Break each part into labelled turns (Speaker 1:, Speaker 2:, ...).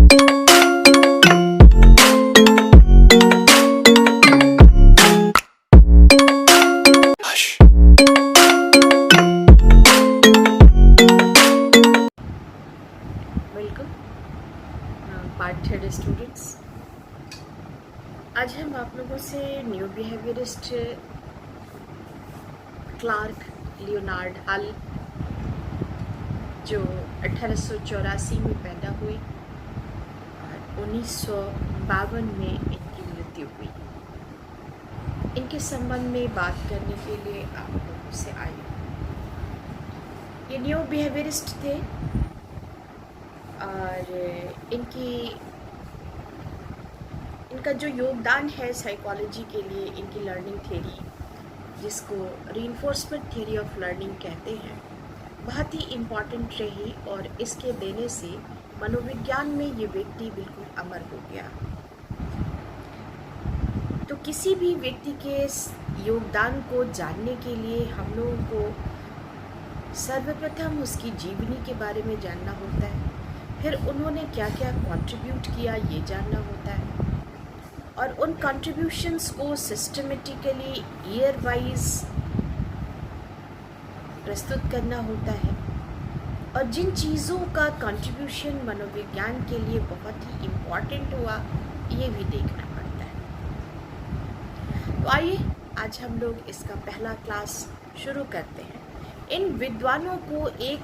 Speaker 1: Welcome part third students. आज हम आप लोगों से न्यू बिहेवियरिस्ट क्लार्क लियोनार्ड हल, जो 1884 में पैदा हुए और 1952 में इनकी मृत्यु हुई, इनके संबंध में बात करने के लिए आप लोगों से आई। ये न्यू बिहेवियरिस्ट थे और इनका जो योगदान है साइकोलॉजी के लिए, इनकी लर्निंग थ्योरी, जिसको रीइंफोर्समेंट थ्योरी ऑफ लर्निंग कहते हैं, बहुत ही इम्पॉर्टेंट रही और इसके देने से मनोविज्ञान में ये व्यक्ति बिल्कुल अमर हो गया। तो किसी भी व्यक्ति के योगदान को जानने के लिए हम लोगों को सर्वप्रथम उसकी जीवनी के बारे में जानना होता है, फिर उन्होंने क्या क्या कंट्रीब्यूट किया ये जानना होता है, और उन कंट्रीब्यूशंस को सिस्टमेटिकली ईयर वाइज प्रस्तुत करना होता है, और जिन चीज़ों का कंट्रीब्यूशन मनोविज्ञान के लिए बहुत ही इम्पॉर्टेंट हुआ ये भी देखना पड़ता है। तो आइए आज हम लोग इसका पहला क्लास शुरू करते हैं। इन विद्वानों को एक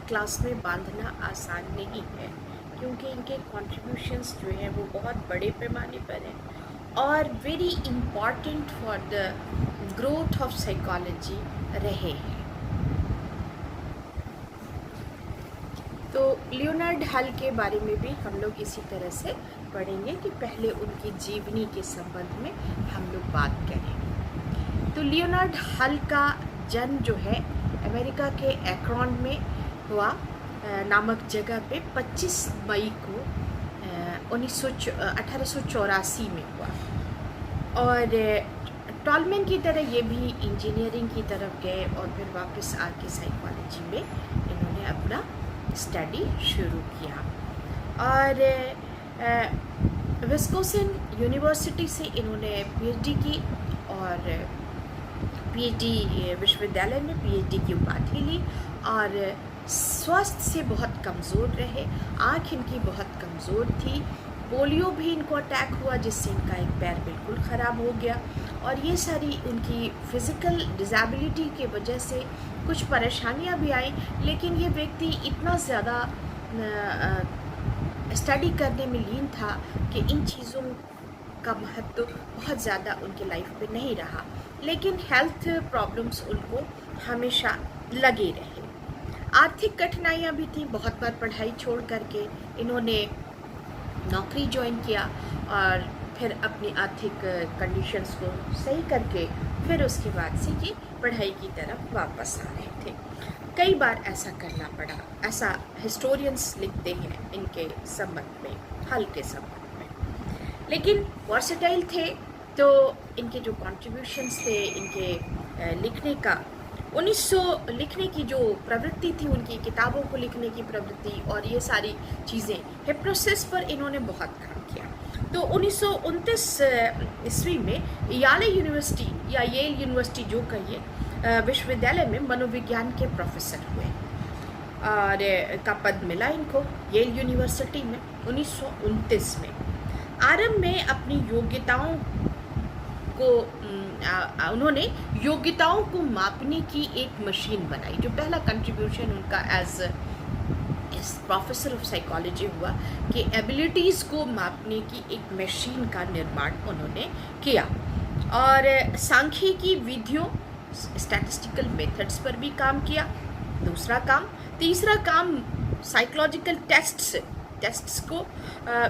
Speaker 1: क्लास में बांधना आसान नहीं है, क्योंकि इनके कॉन्ट्रीब्यूशंस जो हैं वो बहुत बड़े पैमाने पर हैं और very important for the growth of psychology रहे हैं। तो लियोनार्ड हल के बारे में भी हम लोग इसी तरह से पढ़ेंगे कि पहले उनकी जीवनी के संबंध में हम लोग बात करें। तो लियोनार्ड हल का जन्म जो है अमेरिका के एक्रोन में हुआ नामक जगह पे 25 मई को 1884 में हुआ, और टॉलमैन की तरह ये भी इंजीनियरिंग की तरफ गए और फिर वापस आके साइकोलॉजी में इन्होंने अपना स्टडी शुरू किया। और विस्कोसिन यूनिवर्सिटी से इन्होंने पीएचडी की और पीएचडी विश्वविद्यालय में पीएचडी की उपाधि ली, और स्वास्थ्य से बहुत कमज़ोर रहे। आँख इनकी बहुत कमज़ोर थी, पोलियो भी इनको अटैक हुआ जिससे इनका एक पैर बिल्कुल ख़राब हो गया, और ये सारी उनकी फ़िज़िकल डिसेबिलिटी के वजह से कुछ परेशानियां भी आई। लेकिन ये व्यक्ति इतना ज़्यादा स्टडी करने में लीन था कि इन चीज़ों का महत्व बहुत ज़्यादा उनकी लाइफ पे नहीं रहा, लेकिन हेल्थ प्रॉब्लम्स उनको हमेशा लगे रहे। आर्थिक कठिनाइयाँ भी थी, बहुत बार पढ़ाई छोड़ करके इन्होंने नौकरी ज्वाइन किया और फिर अपनी आर्थिक कंडीशंस को सही करके फिर उसके बाद से ये पढ़ाई की तरफ वापस आ रहे थे। कई बार ऐसा करना पड़ा, ऐसा हिस्टोरियंस लिखते हैं इनके संबंध में, हल के संबंध में। लेकिन वर्सेटाइल थे, तो इनके जो कंट्रीब्यूशंस थे, इनके लिखने का 1900 लिखने की जो प्रवृत्ति थी, उनकी किताबों को लिखने की प्रवृत्ति और ये सारी चीज़ें, हिप्नोसिस पर इन्होंने बहुत काम किया। तो 1929 ईस्वी में याले यूनिवर्सिटी या येल यूनिवर्सिटी जो कहिए विश्वविद्यालय में मनोविज्ञान के प्रोफेसर हुए और का पद मिला इनको येल यूनिवर्सिटी में 1929 में। आरंभ में अपनी योग्यताओं को उन्होंने योग्यताओं को मापने की एक मशीन बनाई। जो पहला कंट्रीब्यूशन उनका एज प्रोफेसर ऑफ साइकोलॉजी हुआ कि एबिलिटीज़ को मापने की एक मशीन का निर्माण उन्होंने किया, और सांख्यिकी विधियों, स्टैटिस्टिकल मेथड्स पर भी काम किया। दूसरा काम। तीसरा काम साइकोलॉजिकल टेस्ट्स को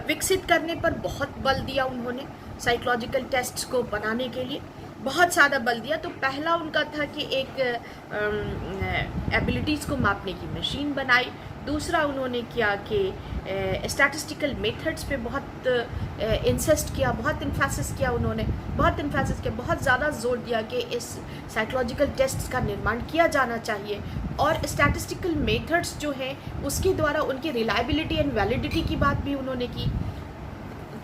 Speaker 1: विकसित करने पर बहुत बल दिया उन्होंने। साइकोलॉजिकल टेस्ट्स को बनाने के लिए बहुत ज़्यादा बल दिया। तो पहला उनका था कि एक एबिलिटीज़ को मापने की मशीन बनाई, दूसरा उन्होंने किया कि स्टैटिस्टिकल मेथड्स पे बहुत इंसिस्ट किया, बहुत इन्फेसिस किया उन्होंने, बहुत ज़्यादा जोर दिया कि इस साइकोलॉजिकल टेस्ट्स का निर्माण किया जाना चाहिए और स्टैटिस्टिकल मेथड्स जो हैं उसके द्वारा उनकी रिलायबिलिटी एंड वैलिडिटी की बात भी उन्होंने की।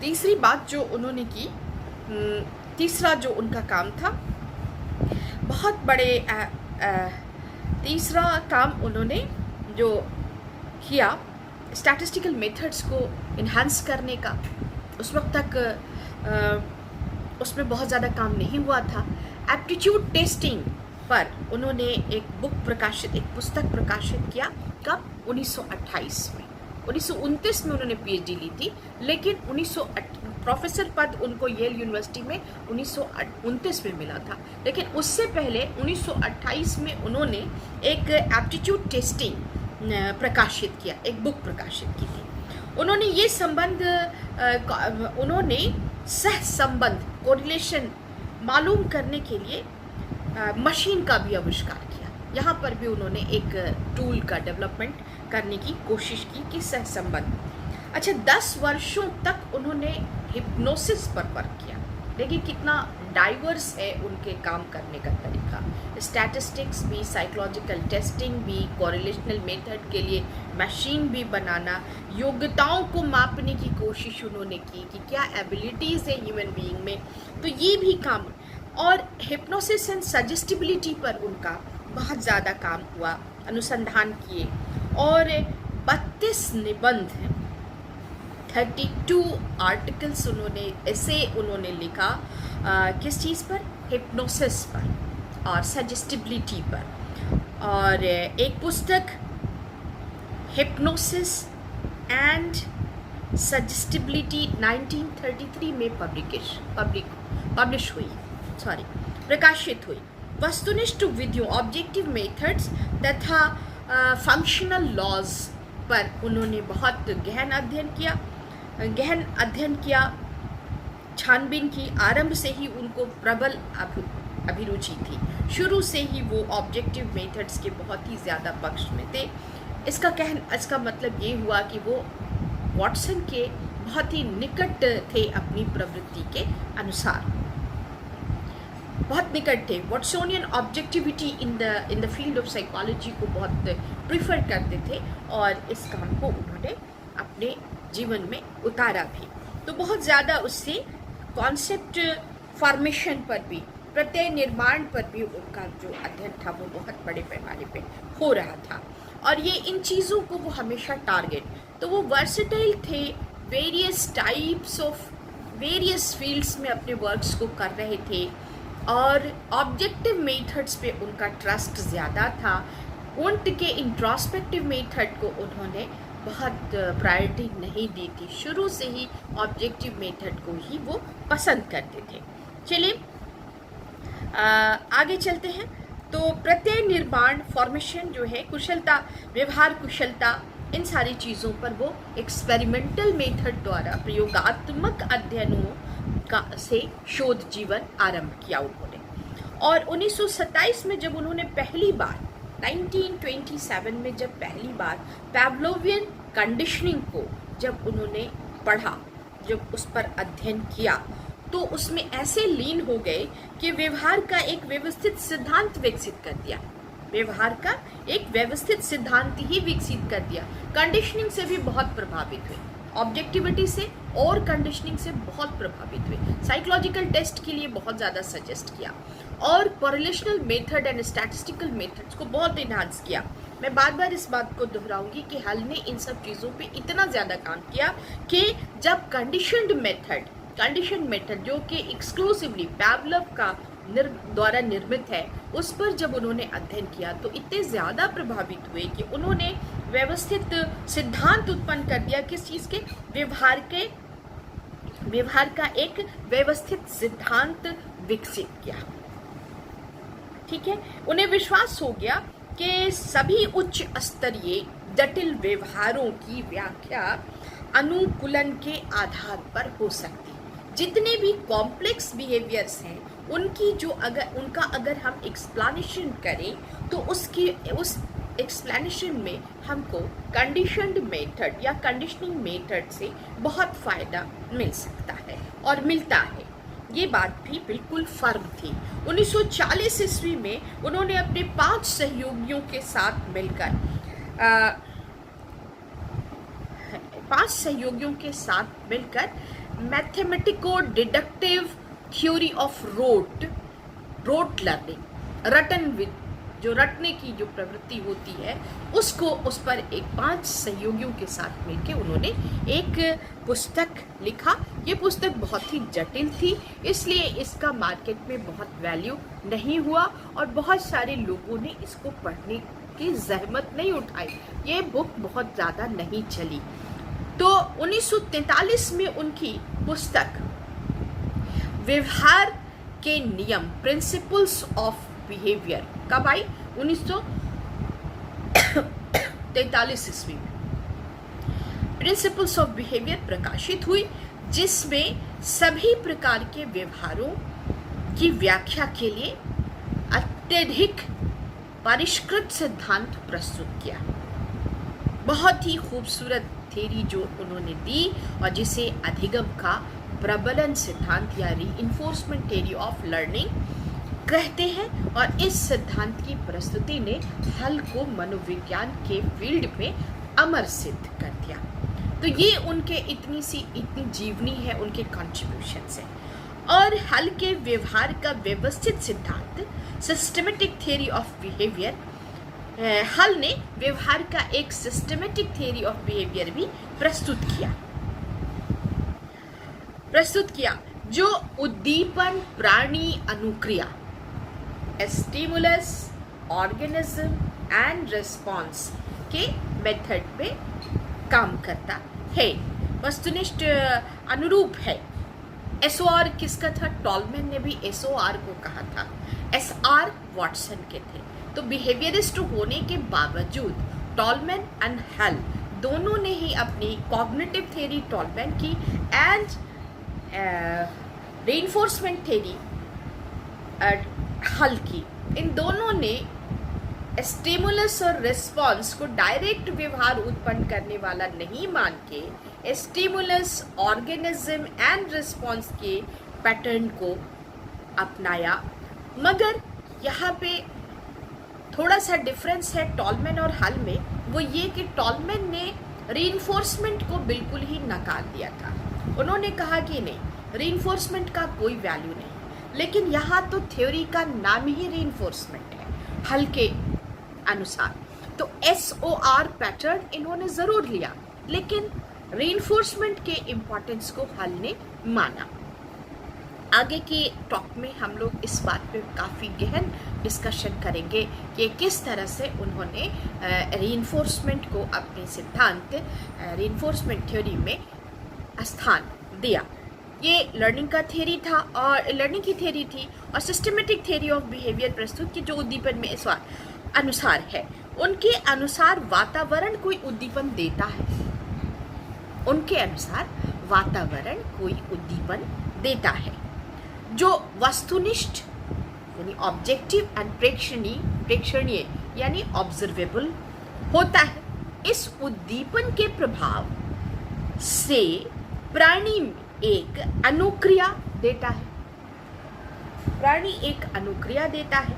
Speaker 1: तीसरी बात जो उन्होंने की, तीसरा जो उनका काम था, बहुत बड़े तीसरा काम उन्होंने जो किया स्टैटिस्टिकल मेथड्स को इन्हांस करने का, उस वक्त तक उसमें बहुत ज़्यादा काम नहीं हुआ था। एप्टीट्यूड टेस्टिंग पर उन्होंने एक पुस्तक प्रकाशित किया। कब? 1928 में। 1929 में उन्होंने पीएचडी ली थी, लेकिन प्रोफेसर पद उनको येल यूनिवर्सिटी में 1929 में मिला था, लेकिन उससे पहले 1928 में उन्होंने एक एप्टीट्यूड टेस्टिंग प्रकाशित किया, एक बुक प्रकाशित की थी। उन्होंने ये उन्होंने सह संबंध, कोरिलेशन मालूम करने के लिए मशीन का भी आविष्कार किया। यहाँ पर भी उन्होंने एक टूल का डेवलपमेंट करने की कोशिश की कि सह संबंध। अच्छा, 10 वर्षों तक उन्होंने हिप्नोसिस पर वर्क किया। देखिए कितना डाइवर्स है उनके काम करने का तरीका। स्टैटिस्टिक्स भी, साइकोलॉजिकल टेस्टिंग भी, कोरिलेशनल मेथड के लिए मशीन भी बनाना, योग्यताओं को मापने की कोशिश उन्होंने की कि क्या एबिलिटीज़ है ह्यूमन बीइंग में, तो ये भी काम। और हिप्नोसिस एंड सजेस्टिबिलिटी पर उनका बहुत ज़्यादा काम हुआ, अनुसंधान किए और 32 निबंध हैं, 32 आर्टिकल्स उन्होंने, ऐसे उन्होंने लिखा किस चीज़ पर? हिप्नोसिस पर और सजेस्टिबिलिटी पर। और एक पुस्तक हिप्नोसिस एंड सजेस्टिबिलिटी 1933 में प्रकाशित हुई। वस्तुनिष्ठ विधियों, ऑब्जेक्टिव मेथड्स तथा फंक्शनल लॉज पर उन्होंने बहुत गहन अध्ययन किया, छानबीन की। आरंभ से ही उनको प्रबल अभिरुचि थी, शुरू से ही वो ऑब्जेक्टिव मेथड्स के बहुत ही ज़्यादा पक्ष में थे। इसका मतलब ये हुआ कि वो वॉटसन के बहुत ही निकट थे, अपनी प्रवृत्ति के अनुसार बहुत निकट थे। Watsonian objectivity in the field of psychology को बहुत प्रिफर करते थे और इस काम को उन्होंने अपने जीवन में उतारा भी। तो बहुत ज़्यादा उससे कॉन्सेप्ट फॉर्मेशन पर भी, प्रत्यय निर्माण पर भी उनका जो अध्ययन था वो बहुत बड़े पैमाने पे हो रहा था। और ये इन चीज़ों को वो हमेशा टारगेट, तो वो वर्सेटाइल थे, वेरियस फील्ड्स में अपने वर्क्स को कर रहे थे और ऑब्जेक्टिव मेथड्स पे उनका ट्रस्ट ज़्यादा था। उनके इंट्रोस्पेक्टिव मेथड को उन्होंने बहुत प्रायोरिटी नहीं दी थी, शुरू से ही ऑब्जेक्टिव मेथड को ही वो पसंद करते थे। चलिए आगे चलते हैं। तो प्रत्यय निर्माण, फॉर्मेशन जो है, कुशलता, व्यवहार कुशलता, इन सारी चीज़ों पर वो एक्सपेरिमेंटल मेथड द्वारा प्रयोगात्मक अध्ययनों से शोध जीवन आरंभ किया उन्होंने। और 1927 में जब उन्होंने पहली बार 1927 में जब पहली बार पैवलोवियन कंडीशनिंग को जब उन्होंने पढ़ा, जब उस पर अध्ययन किया, तो उसमें ऐसे लीन हो गए कि व्यवहार का एक व्यवस्थित सिद्धांत विकसित कर दिया। व्यवहार का एक व्यवस्थित सिद्धांत ही विकसित कर दिया। कंडीशनिंग से भी बहुत प्रभावित हुए, ऑब्जेक्टिविटी से और कंडीशनिंग से बहुत प्रभावित हुए। साइकोलॉजिकल टेस्ट के लिए बहुत ज़्यादा सजेस्ट किया और correlational method and statistical methods को बहुत इन्हांस किया। मैं बार बार इस बात को दोहराऊंगी कि हल ने इन सब चीज़ों पे इतना ज़्यादा काम किया कि जब कंडीशन मेथड जो कि एक्सक्लूसिवली पैवलोव का द्वारा निर्मित है, उस पर जब उन्होंने अध्ययन किया तो इतने ज़्यादा प्रभावित हुए कि उन्होंने व्यवस्थित सिद्धांत उत्पन्न कर दिया। किस चीज़ के? व्यवहार का एक व्यवस्थित सिद्धांत विकसित किया। ठीक है, उन्हें विश्वास हो गया कि सभी उच्च स्तरीय जटिल व्यवहारों की व्याख्या अनुकूलन के आधार पर हो सकती है। जितने भी कॉम्प्लेक्स बिहेवियर्स हैं उनका अगर हम एक्सप्लेनेशन करें तो उस एक्सप्लेनेशन में हमको कंडीशनड मेथड या कंडीशनिंग मेथड से बहुत फ़ायदा मिल सकता है और मिलता है। ये बात भी बिल्कुल फर्म थी। 1940 ईस्वी में उन्होंने अपने 5 सहयोगियों के साथ मिलकर 5 सहयोगियों के साथ मिलकर mathematico deductive theory of rote learning, रटन विद, जो रटने की जो प्रवृत्ति होती है उसको, उस पर एक 5 सहयोगियों के साथ मिलकर उन्होंने एक पुस्तक लिखा। ये पुस्तक बहुत ही जटिल थी, इसलिए इसका मार्केट में बहुत वैल्यू नहीं हुआ और बहुत सारे लोगों ने इसको पढ़ने की जहमत नहीं उठाई। ये बुक बहुत ज़्यादा नहीं चली। तो 1943 में उनकी पुस्तक व्यवहार के नियम, प्रिंसिपल्स ऑफ बिहेवियर, कब आई? 1943 ईस्वी में प्रिंसिपल्स ऑफ बिहेवियर प्रकाशित हुई, जिसमें सभी प्रकार के व्यवहारों की व्याख्या के लिए अत्यधिक परिष्कृत सिद्धांत प्रस्तुत किया। बहुत ही खूबसूरत थ्योरी जो उन्होंने दी और जिसे अधिगम का प्रबलन सिद्धांत या रीइंफोर्समेंट थ्योरी ऑफ लर्निंग कहते हैं। और इस सिद्धांत की प्रस्तुति ने हल को मनोविज्ञान के फील्ड में अमर सिद्ध कर दिया। तो ये उनके इतनी जीवनी है, उनके कॉन्ट्रीब्यूशन से। और हल के व्यवहार का व्यवस्थित सिद्धांत, सिस्टमेटिक थ्योरी ऑफ बिहेवियर, हल ने व्यवहार का एक सिस्टमेटिक थ्योरी ऑफ बिहेवियर भी प्रस्तुत किया जो उद्दीपन प्राणी अनुक्रिया, स्टिमुलस ऑर्गेनिज्म एंड रिस्पॉन्स के मेथड पे काम करता है, वस्तुनिष्ठ अनुरूप है। SOR किसका था? टॉलमैन ने भी SOR को कहा था, SR वॉटसन के थे। तो बिहेवियरिस्ट होने के बावजूद टॉलमैन एंड हल दोनों ने ही अपनी कॉग्निटिव थ्योरी टॉलमैन की एंड रीइंफोर्समेंट थ्योरी हल की। इन दोनों ने स्टिमुलस और रिस्पॉन्स को डायरेक्ट व्यवहार उत्पन्न करने वाला नहीं मान के स्टिमुलस, ऑर्गेनिज्म एंड रिस्पॉन्स के पैटर्न को अपनाया। मगर यहाँ पे थोड़ा सा डिफरेंस है टॉलमैन और हल में, वो ये कि टॉलमैन ने रीइंफोर्समेंट को बिल्कुल ही नकार दिया था। उन्होंने कहा कि नहीं, रीइंफोर्समेंट का कोई वैल्यू नहीं। लेकिन यहाँ तो थ्योरी का नाम ही रीइंफोर्समेंट है हल के अनुसार। तो SOR पैटर्न इन्होंने ज़रूर लिया, लेकिन रीइंफोर्समेंट के इम्पोर्टेंस को हल ने माना। आगे के टॉक में हम लोग इस बात पे काफ़ी गहन डिस्कशन करेंगे कि किस तरह से उन्होंने रीइंफोर्समेंट को अपने सिद्धांत रीइंफोर्समेंट थ्योरी में स्थान दिया। ये लर्निंग का थ्योरी था और लर्निंग की थ्योरी थी और सिस्टमेटिक थ्योरी ऑफ बिहेवियर प्रस्तुत की जो उद्दीपन में इस अनुसार है। उनके अनुसार वातावरण कोई उद्दीपन देता है, उनके अनुसार वातावरण कोई उद्दीपन देता है जो वस्तुनिष्ठ यानी ऑब्जेक्टिव एंड प्रेक्षणीय यानी ऑब्जर्वेबल होता है। इस उद्दीपन के प्रभाव से प्राणी एक अनुक्रिया देता है, प्राणी एक अनुक्रिया देता है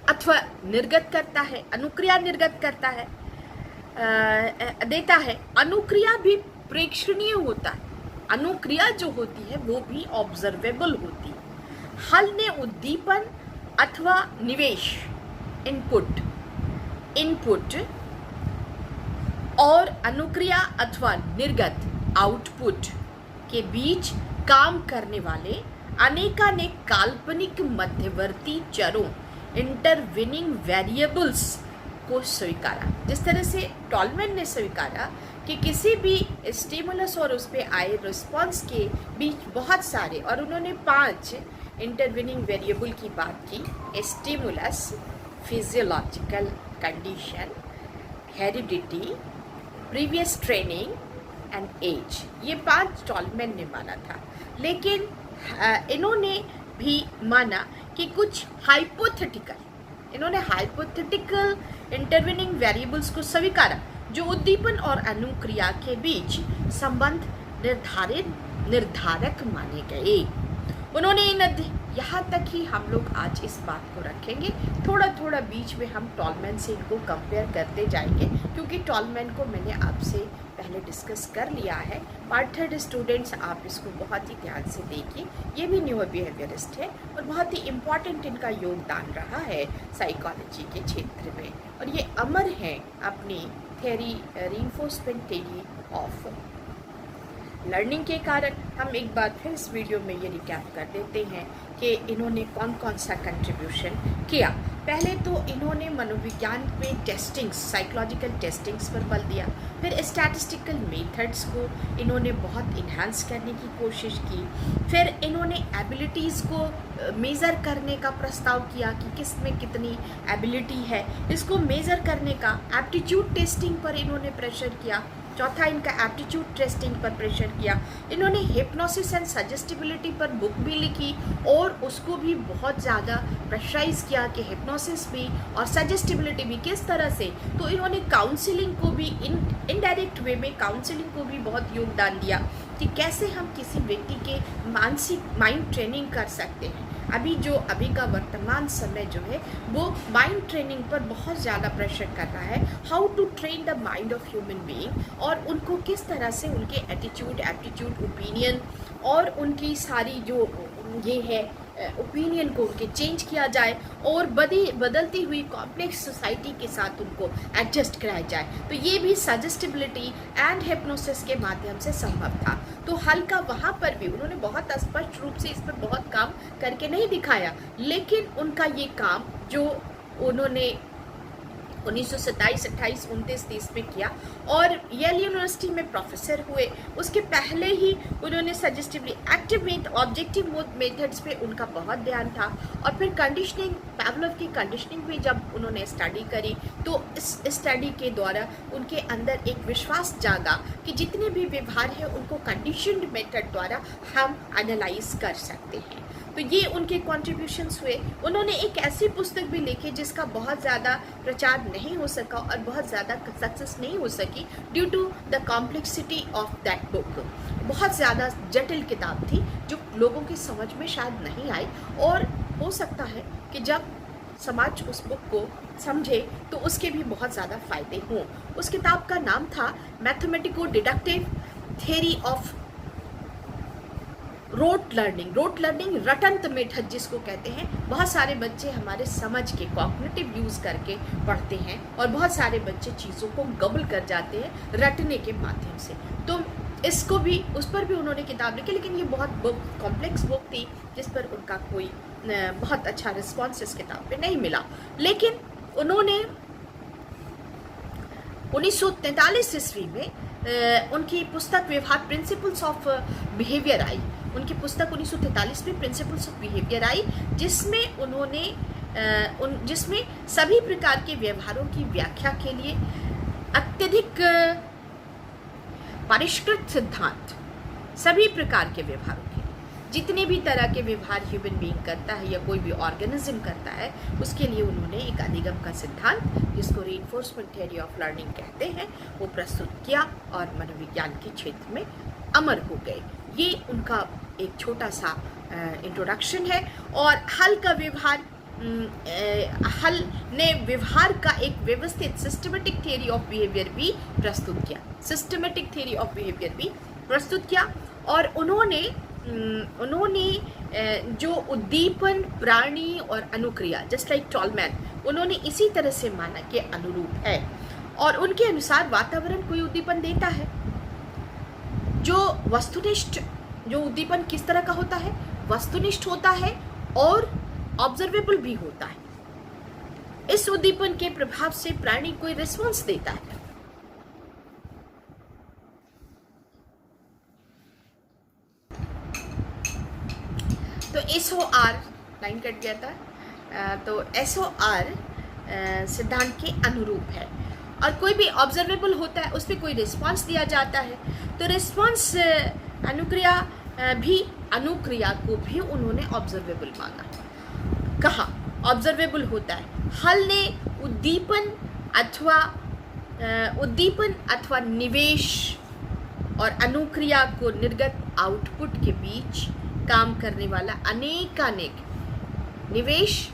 Speaker 1: अथवा निर्गत करता है, अनुक्रिया निर्गत करता है, देता है। अनुक्रिया भी प्रेक्षणीय होता है, अनुक्रिया जो होती है वो भी ऑब्जर्वेबल होती है। हल ने उद्दीपन अथवा निवेश इनपुट और अनुक्रिया अथवा निर्गत आउटपुट के बीच काम करने वाले अनेकानेक काल्पनिक मध्यवर्ती चरों इंटरविनिंग वेरिएबल्स को स्वीकारा। जिस तरह से टॉलमैन ने स्वीकारा कि किसी भी स्टिमुलस और उस पर आए रिस्पॉन्स के बीच बहुत सारे, और उन्होंने 5 इंटरविनिंग वेरिएबल की बात की, stimulus, physiological condition, heredity, previous training and age. ये 5 टॉलमैन ने माना था। लेकिन इन्होंने भी माना कि कुछ इन्होंने हाइपोथेटिकल इंटरवेनिंग वेरिएबल्स को स्वीकारा जो उद्दीपन और अनुक्रिया के बीच संबंध निर्धारक माने गए। उन्होंने यहाँ तक ही हम लोग आज इस बात को रखेंगे। थोड़ा थोड़ा बीच में हम टॉलमैन से इनको कंपेयर करते जाएंगे, क्योंकि टॉलमैन को मैंने आपसे पहले डिस्कस कर लिया है। पार्ट 3 स्टूडेंट्स, आप इसको बहुत ही ध्यान से देखिए। ये भी न्यू बिहेवियरिस्ट है और बहुत ही इम्पॉर्टेंट इनका योगदान रहा है साइकोलॉजी के क्षेत्र में, और ये अमर हैं अपनी theory reinforcement theory of learning के कारण। हम एक बार फिर इस वीडियो में ये रिकैप कर देते हैं कि इन्होंने कौन कौन सा कंट्रीब्यूशन किया। पहले तो इन्होंने मनोविज्ञान में टेस्टिंग्स, साइकोलॉजिकल टेस्टिंग्स पर बल दिया। फिर स्टैटिस्टिकल मेथड्स को इन्होंने बहुत इन्हांस करने की कोशिश की। फिर इन्होंने एबिलिटीज़ को मेज़र करने का प्रस्ताव किया कि किस में कितनी एबिलिटी है, इसको मेज़र करने का एप्टीट्यूड टेस्टिंग पर इन्होंने प्रेशर किया। चौथा इनका एप्टीट्यूड टेस्टिंग पर प्रेशर किया। इन्होंने हिप्नोसिस एंड सजेस्टिबिलिटी पर बुक भी लिखी और उसको भी बहुत ज़्यादा प्रेशराइज किया कि हिप्नोसिस भी और सजेस्टिबिलिटी भी किस तरह से। तो इन्होंने काउंसलिंग को भी इनडायरेक्ट वे में काउंसलिंग को भी बहुत योगदान दिया कि कैसे हम किसी व्यक्ति के मानसिक माइंड ट्रेनिंग कर सकते हैं। अभी का वर्तमान समय जो है वो माइंड ट्रेनिंग पर बहुत ज़्यादा प्रेशर कर रहा है। How to train the mind of human being, और उनको किस तरह से उनके एटीट्यूड, एप्टीट्यूड, ओपिनियन और उनकी सारी जो ये है ओपिनियन को उनके चेंज किया जाए और बदलती हुई कॉम्प्लेक्स सोसाइटी के साथ उनको एडजस्ट कराया जाए। तो ये भी सजेस्टिबिलिटी एंड हिप्नोसिस के माध्यम से संभव था। तो हल्का वहाँ पर भी उन्होंने बहुत स्पष्ट रूप से इस पर बहुत काम करके नहीं दिखाया, लेकिन उनका ये काम जो उन्होंने 1927, 28, 29, 30 में किया और येल यूनिवर्सिटी में प्रोफेसर हुए। उसके पहले ही उन्होंने सजेस्टिवली एक्टिव ऑब्जेक्टिव मेथड्स पे उनका बहुत ध्यान था। और फिर कंडीशनिंग, पैवलोव की कंडीशनिंग भी जब उन्होंने स्टडी करी तो इस स्टडी के द्वारा उनके अंदर एक विश्वास जागा कि जितने भी व्यवहार हैं उनको कंडीशनड मेथड द्वारा हम एनालाइज कर सकते हैं। तो ये उनके कॉन्ट्रीब्यूशंस हुए। उन्होंने एक ऐसी पुस्तक भी लिखी जिसका बहुत ज़्यादा प्रचार नहीं हो सका और बहुत ज़्यादा सक्सेस नहीं हो सकी due to the complexity of that book. बहुत ज़्यादा जटिल किताब थी जो लोगों की समझ में शायद नहीं आई, और हो सकता है कि जब समाज उस बुक को समझे तो उसके भी बहुत ज़्यादा फ़ायदे हों। उस किताब का नाम था mathematico deductive theory of rote learning रटंत मेथड जिसको कहते हैं। बहुत सारे बच्चे हमारे समझ के कॉग्निटिव यूज़ करके पढ़ते हैं और बहुत सारे बच्चे चीज़ों को गबल कर जाते हैं रटने के माध्यम से। तो इसको भी, उस पर भी उन्होंने किताब लिखी, लेकिन ये बहुत कॉम्प्लेक्स बुक थी जिस पर उनका कोई बहुत अच्छा रिस्पॉन्स इस किताब पे नहीं मिला। लेकिन उन्होंने 1943 ईस्वी में उनकी पुस्तक व्यवहार प्रिंसिपल्स ऑफ बिहेवियर आई। उनकी पुस्तक 1943 में प्रिंसिपल्स ऑफ बिहेवियर आई, जिसमें उन्होंने जिसमें सभी प्रकार के व्यवहारों की व्याख्या के लिए अत्यधिक परिष्कृत सिद्धांत, सभी प्रकार के व्यवहारों के, जितने भी तरह के व्यवहार ह्यूमन बीइंग करता है या कोई भी ऑर्गेनिज्म करता है, उसके लिए उन्होंने एक अधिगम का सिद्धांत, जिसको रीइंफोर्समेंट थ्योरी ऑफ लर्निंग कहते हैं, वो प्रस्तुत किया और मनोविज्ञान के क्षेत्र में अमर हो गए। ये उनका एक छोटा सा इंट्रोडक्शन है। और हल ने व्यवहार का एक व्यवस्थित सिस्टमेटिक थ्योरी ऑफ बिहेवियर भी प्रस्तुत किया। और उन्होंने जो उद्दीपन, प्राणी और अनुक्रिया, जस्ट लाइक टॉलमैन, उन्होंने इसी तरह से माना कि अनुरूप है। और उनके अनुसार वातावरण कोई उद्दीपन देता है जो वस्तुनिष्ठ, जो उद्दीपन किस तरह का होता है, वस्तुनिष्ठ होता है और ऑब्जर्वेबल भी होता है। इस उद्दीपन के प्रभाव से प्राणी कोई रिस्पॉन्स देता है। तो SOR लाइन कट गया था, तो SOR सिद्धांत के अनुरूप है और कोई भी ऑब्जर्वेबल होता है उस पर कोई रिस्पॉन्स दिया जाता है। तो रिस्पॉन्स अनुक्रिया भी अनुक्रिया को भी उन्होंने ऑब्जर्वेबल माना। कहा ऑब्जर्वेबल होता है हल ने उद्दीपन अथवा निवेश और अनुक्रिया को निर्गत आउटपुट के बीच काम करने वाला अनेकानेक निवेश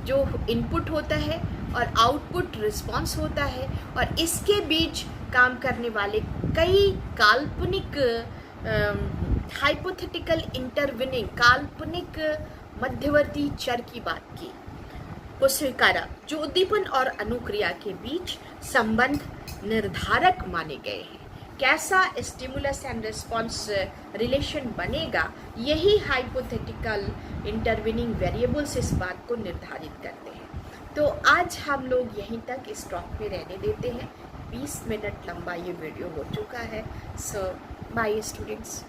Speaker 1: जो इनपुट होता है और आउटपुट रिस्पॉन्स होता है, और इसके बीच काम करने वाले कई काल्पनिक हाइपोथेटिकल इंटरविनिंग काल्पनिक मध्यवर्ती चर की बात की को स्वीकारा, जो उद्दीपन और अनुक्रिया के बीच संबंध निर्धारक माने गए हैं। कैसा स्टिमुलस एंड रिस्पॉन्स रिलेशन बनेगा, यही हाइपोथेटिकल इंटरविनिंग वेरिएबल्स इस बात को निर्धारित करते हैं। तो आज हम लोग यहीं तक इस टॉक में रहने देते हैं। 20 मिनट लंबा ये वीडियो हो चुका है। सो बाय स्टूडेंट्स।